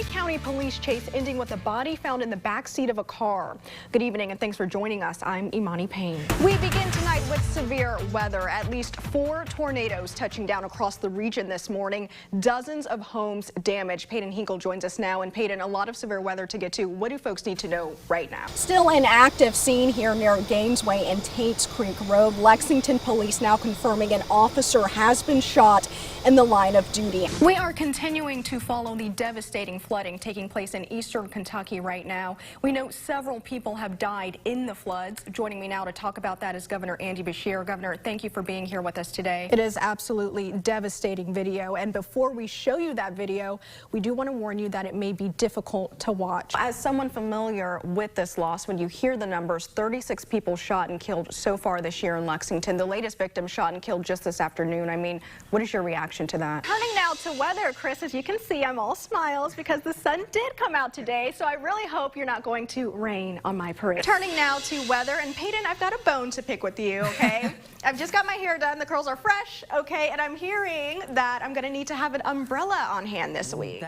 County police chase ending with a body found in the backseat of a car. Good evening and thanks for joining us. I'm Emani Payne. We begin tonight with severe weather. At least 4 tornadoes touching down across the region this morning. Dozens of homes damaged. Peyton Hinkle joins us now. And Peyton, a lot of severe weather to get to. What do folks need to know right now? Still an active scene here near Gainesway and Tates Creek Road. Lexington police now confirming an officer has been shot in the line of duty. We are continuing to follow the devastating flooding taking place in eastern Kentucky right now. We know several people have died in the floods. Joining me now to talk about that is Governor Andy Beshear. Governor, thank you for being here with us today. It is absolutely devastating video, and before we show you that video, we do want to warn you that it may be difficult to watch. As someone familiar with this loss, when you hear the numbers, 36 people shot and killed so far this year in Lexington. The latest victim shot and killed just this afternoon. I mean, what is your reaction to that? Turning now to weather, Chris, as you can see, I'm all smiles because the sun did come out today, so I really hope you're not going to rain on my parade. Turning now to weather, and Peyton, I've got a bone to pick with you, okay? I've just got my hair done, the curls are fresh, okay, and I'm hearing that I'm gonna need to have an umbrella on hand this week.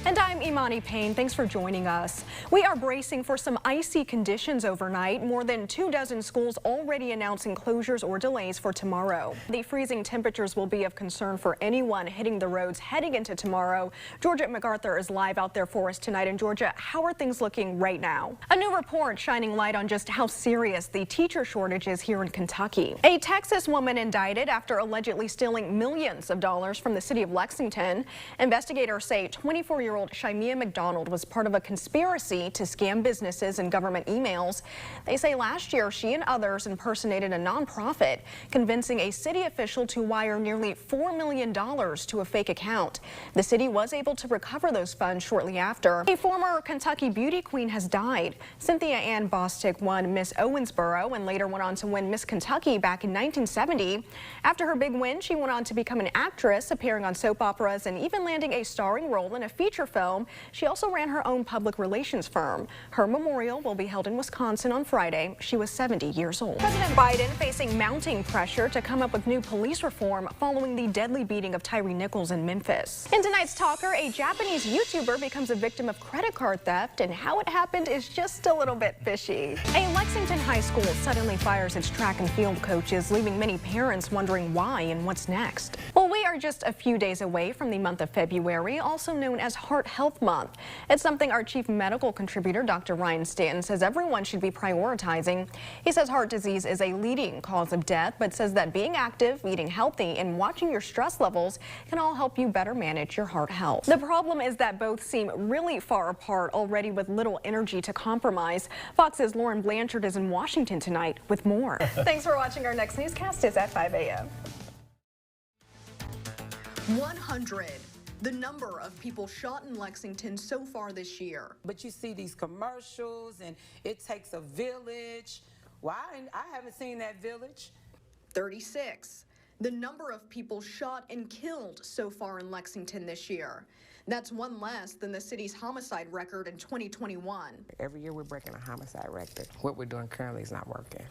And I'm Emani Payne. Thanks for joining us. We are bracing for some icy conditions overnight. More than 24 schools already announcing closures or delays for tomorrow. The freezing temperatures will be of concern for anyone hitting the roads heading into tomorrow. Georgia MacArthur is live out there for us tonight. And Georgia, how are things looking right now? A new report shining light on just how serious the teacher shortage is here in Kentucky. A Texas woman indicted after allegedly stealing millions of dollars from the city of Lexington. Investigators say 24-year-old Shimea McDonald was part of a conspiracy to scam businesses and government emails. They say last year she and others impersonated a nonprofit, convincing a city official to wire nearly $4 million to a fake account. The city was able to recover those funds shortly after. A former Kentucky beauty queen has died. Cynthia Ann Bostic won Miss Owensboro and later went on to win Miss Kentucky back in 1970. After her big win, she went on to become an actress, appearing on soap operas and even landing a starring role in a feature film. She also ran her own public relations firm. Her memorial will be held in Wisconsin on Friday. She was 70 years old. President Biden facing mounting pressure to come up with new police reform following the deadly beating of Tyree Nichols in Memphis. In tonight's Talker, a Japanese YouTuber becomes a victim of credit card theft, and how it happened is just a little bit fishy. A Lexington high school suddenly fires its track and field coaches, leaving many parents wondering why and what's next. Well, we are just a few days away from the month of February, also known as Heart Health Month. It's something our chief medical contributor, Dr. Ryan Stanton, says everyone should be prioritizing. He says heart disease is a leading cause of death, but says that being active, eating healthy, and watching your stress levels can all help you better manage your heart health. The problem is that both seem really far apart already, with little energy to compromise. Fox's Lauren Blanchard is in Washington tonight with more. Thanks for watching. Our next newscast is at 5 a.m. 100. The number of people shot in Lexington so far this year. But you see these commercials and it takes a village. Why? I haven't seen that village. 36. The number of people shot and killed so far in Lexington this year. That's one less than the city's homicide record in 2021. Every year we're breaking a homicide record. What we're doing currently is not working.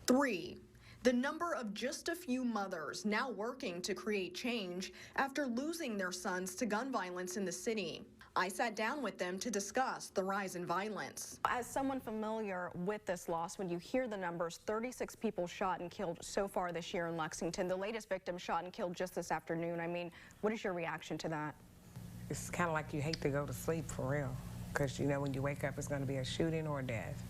3. The number of just a few mothers now working to create change after losing their sons to gun violence in the city. I sat down with them to discuss the rise in violence. As someone familiar with this loss, when you hear the numbers, 36 people shot and killed so far this year in Lexington. The latest victim shot and killed just this afternoon. I mean, what is your reaction to that? It's kind of like you hate to go to sleep for real, because you know when you wake up it's going to be a shooting or a death.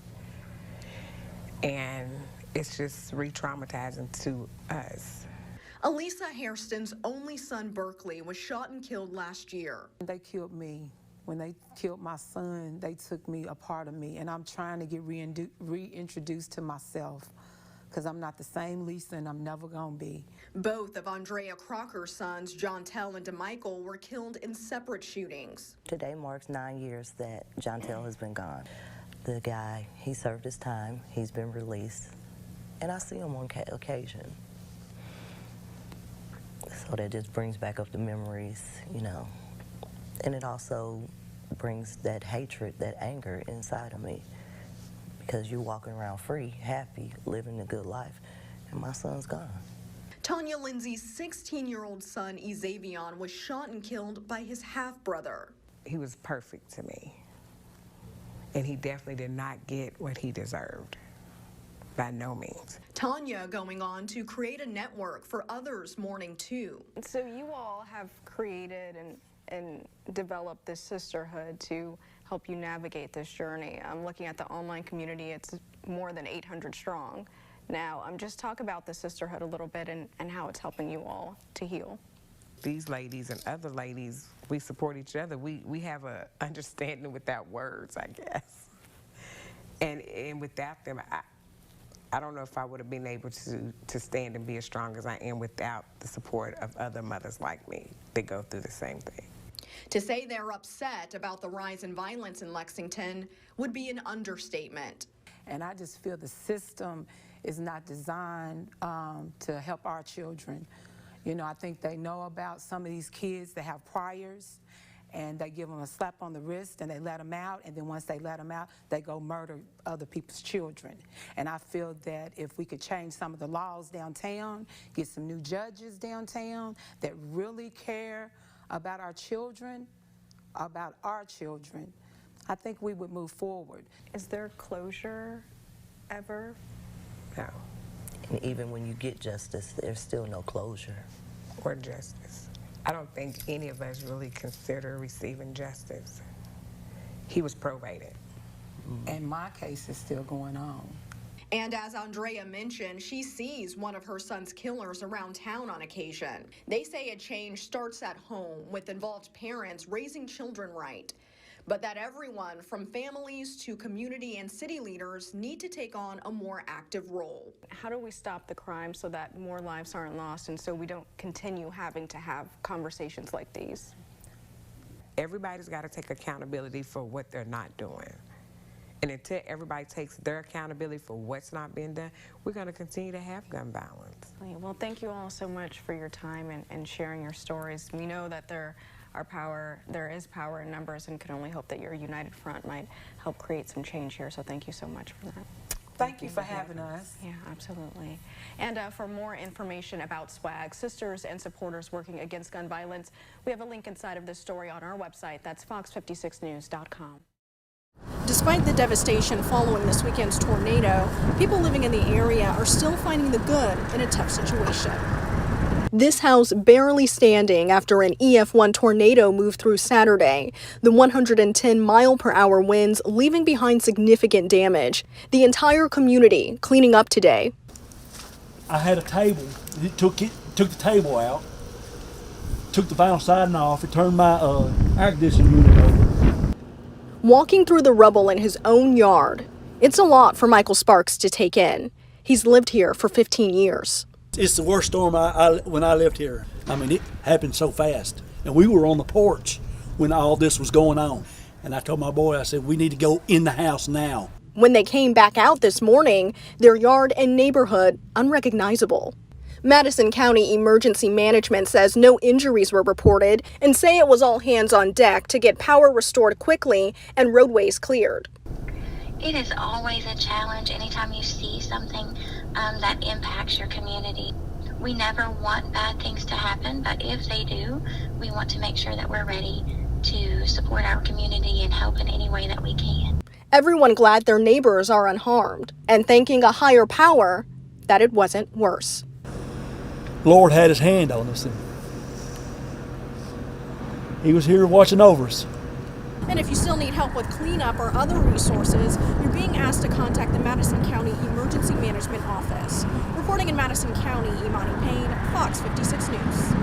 And it's just re-traumatizing to us. Elisa Hairston's only son, Berkeley, was shot and killed last year. They killed me. When they killed my son, they took me, a part of me, and I'm trying to get reintroduced to myself, because I'm not the same Lisa and I'm never going to be. Both of Andrea Crocker's sons, John Tell and DeMichael, were killed in separate shootings. Today marks 9 years that John Tell has been gone. The guy, he served his time, he's been released, and I see him on occasion. So that just brings back up the memories, you know. And it also brings that hatred, that anger inside of me, because you're walking around free, happy, living a good life, and my son's gone. Tanya Lindsay's 16-year-old son, Ezavion, was shot and killed by his half-brother. He was perfect to me. And he definitely did not get what he deserved, by no means. Tanya going on to create a network for others mourning too. So you all have created and developed this sisterhood to help you navigate this journey. I'm looking at the online community, it's more than 800 strong. Now, just talk about the sisterhood a little bit and how it's helping you all to heal. These ladies and other ladies, we support each other. We have a understanding without words, I guess. And without them, I don't know if I would have been able to stand and be as strong as I am without the support of other mothers like me that go through the same thing. To say they're upset about the rise in violence in Lexington would be an understatement. And I just feel the system is not designed to help our children. You know, I think they know about some of these kids that have priors, and they give them a slap on the wrist and they let them out, and then once they let them out, they go murder other people's children. And I feel that if we could change some of the laws downtown, get some new judges downtown that really care about our children, I think we would move forward. Is there closure ever? No. And even when you get justice, there's still no closure. Or justice. I don't think any of us really consider receiving justice. He was probated. And my case is still going on. And as Andrea mentioned, she sees one of her son's killers around town on occasion. They say a change starts at home with involved parents raising children right. But that everyone from families to community and city leaders need to take on a more active role. How do we stop the crime so that more lives aren't lost and so we don't continue having to have conversations like these? Everybody's got to take accountability for what they're not doing. And until everybody takes their accountability for what's not being done, we're going to continue to have gun violence. Well, thank you all so much for your time and sharing your stories. We know that there is power in numbers, and can only hope that your united front might help create some change here. So thank you so much for that. Thank you for having us. Yeah, absolutely. And for more information about SWAG, Sisters and Supporters Working Against Gun Violence, we have a link inside of this story on our website. That's fox56news.com. Despite the devastation following this weekend's tornado, people living in the area are still finding the good in a tough situation. This house barely standing after an EF1 tornado moved through Saturday. The 110-mile-per-hour winds leaving behind significant damage. The entire community cleaning up today. I had a table. It took the table out, took the vinyl siding off, and turned my air conditioning unit over. Walking through the rubble in his own yard. It's a lot for Michael Sparks to take in. He's lived here for 15 years. It's the worst storm when I lived here. I mean, it happened so fast. And we were on the porch when all this was going on. And I told my boy, I said, we need to go in the house now. When they came back out this morning, their yard and neighborhood unrecognizable. Madison County Emergency Management says no injuries were reported and say it was all hands on deck to get power restored quickly and roadways cleared. It is always a challenge anytime you see something that impacts your community. We never want bad things to happen, but if they do, we want to make sure that we're ready to support our community and help in any way that we can. Everyone glad their neighbors are unharmed and thanking a higher power that it wasn't worse. Lord had his hand on us, and he was here watching over us. And if you still need help with cleanup or other resources, you're being asked to contact the Madison County Emergency Management Office. Reporting in Madison County, Emani Payne, Fox 56 News.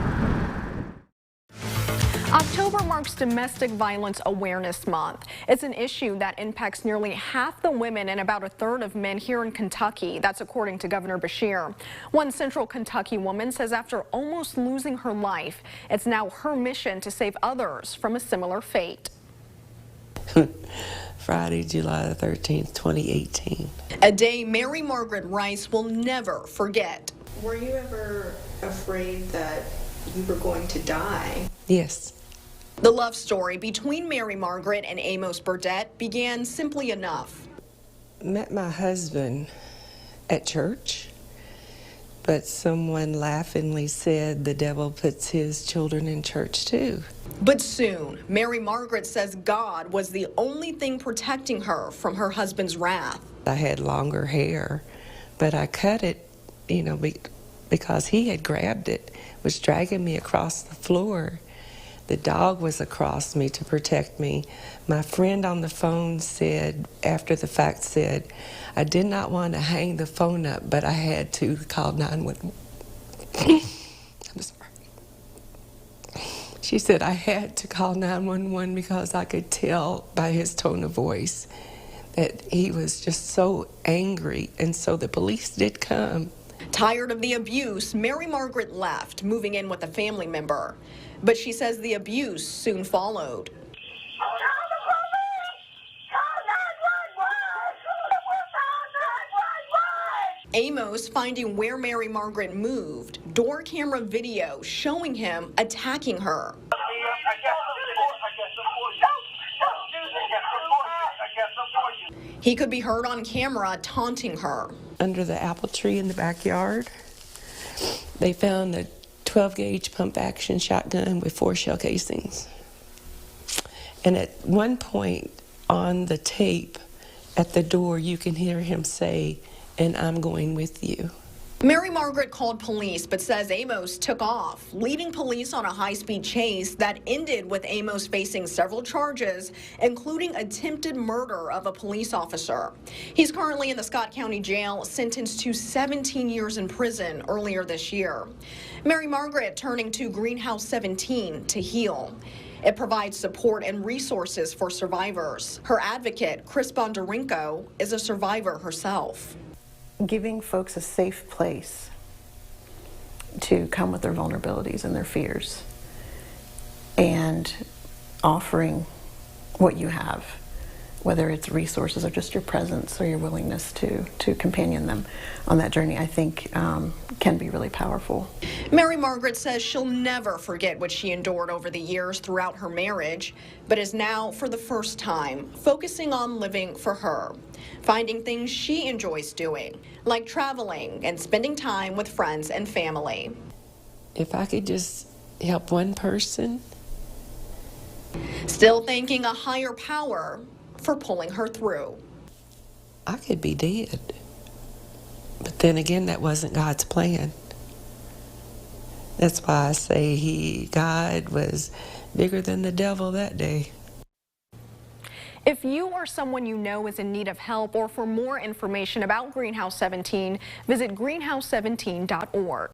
October marks Domestic Violence Awareness Month. It's an issue that impacts nearly half the women and about a third of men here in Kentucky. That's according to Governor Beshear. One Central Kentucky woman says after almost losing her life, it's now her mission to save others from a similar fate. Friday, July the 13th, 2018. A day Mary Margaret Rice will never forget. Were you ever afraid that you were going to die? Yes. The love story between Mary Margaret and Amos Burdett began simply enough. Met my husband at church, But someone laughingly said the devil puts his children in church too. But soon, Mary Margaret says God was the only thing protecting her from her husband's wrath. I had longer hair, but I cut it, you know, because he had grabbed it, was dragging me across the floor. The dog was across me to protect me. My friend on the phone said, after the fact said, I did not want to hang the phone up, but I had to call 911. I'm sorry. She said I had to call 911 because I could tell by his tone of voice that he was just so angry, and so the police did come. Tired of the abuse, Mary Margaret left, moving in with a family member. But she says the abuse soon followed. Amos finding where Mary Margaret moved, door camera video showing him attacking her. He could be heard on camera taunting her. Under the apple tree in the backyard, they found a 12-gauge pump-action shotgun with 4 shell casings. And at one point on the tape at the door, you can hear him say, "And I'm going with you." Mary Margaret called police but says Amos took off, leading police on a high-speed chase that ended with Amos facing several charges, including attempted murder of a police officer. He's currently in the Scott County Jail, sentenced to 17 years in prison earlier this year. Mary Margaret turning to Greenhouse 17 to heal. It provides support and resources for survivors. Her advocate, Chris Bondarenko, is a survivor herself. Giving folks a safe place to come with their vulnerabilities and their fears, and offering what you have, whether it's resources or just your presence or your willingness to companion them on that journey, I think can be really powerful. Mary Margaret says she'll never forget what she endured over the years throughout her marriage, but is now, for the first time, focusing on living for her, finding things she enjoys doing, like traveling and spending time with friends and family. If I could just help one person. Still thanking a higher power for pulling her through. I could be dead. But then again, that wasn't God's plan. That's why I say God was bigger than the devil that day. If you or someone you know is in need of help, or for more information about Greenhouse 17, visit greenhouse17.org.